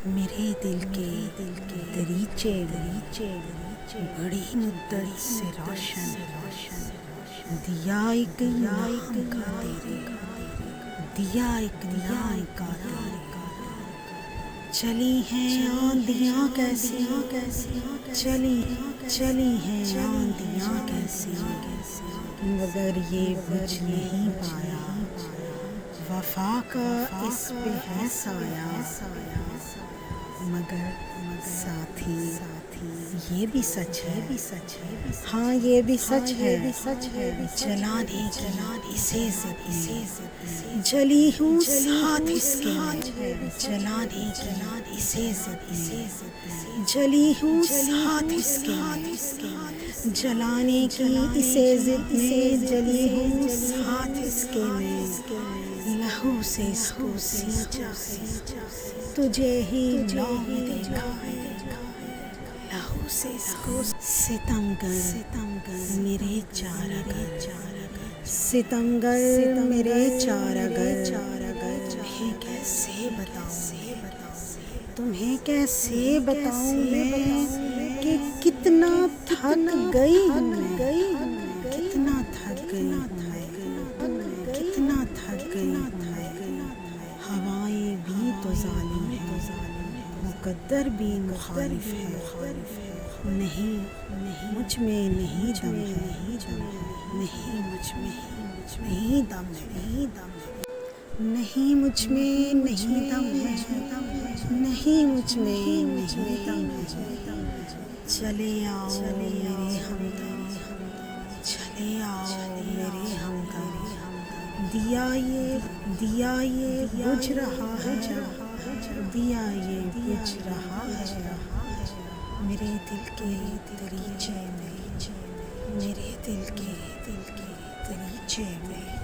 میرے دل کے دریچے بڑی مدت سے روشن دیا ایک نام کا تیرے دیا ایک نام کا تیرے چلی ہیں آندیاں کیسی چلی ہیں آندیاں کیسی مگر یہ بجھ نہیں پایا وفا کا اس پہ ہے سایہ مگر ساتھی یہ بھی سچ ہے ہاں یہ بھی سچ ہے جلانے کی اسے جلی ہوں ساتھ اس کے میں جلانے کی اسے جلی ہوں ساتھ اس کے میں جلانے کی اسے ضد میں جلی ہوں ساتھ اس کے میں لہو سے اس کو سینچا تجھے ہی لو میں دیکھا لہو سے اس کو ستمگر میرے چار اگر ستمگر میرے چار اگر تمہیں کیسے بتاؤں میں کہ کتنا تھک گئی کتنا تھک گئی ہوائیں بھی تو ظالم ہے مقدر بھی مخالف ہے نہیں مجھ میں نہیں دم ہے نہیں مجھ میں نہیں دم ہے نہیں مجھ میں نہیں دم ہے نہیں مجھ میں نہیں دم ہے چلے آؤ میرے ہمدم چلے آؤ میرے ہمدم دیا یہ بجھ رہا ہے دیا یہ بجھ رہا ہے میرے دل کے دریچے میں میرے دل کے دریچے میں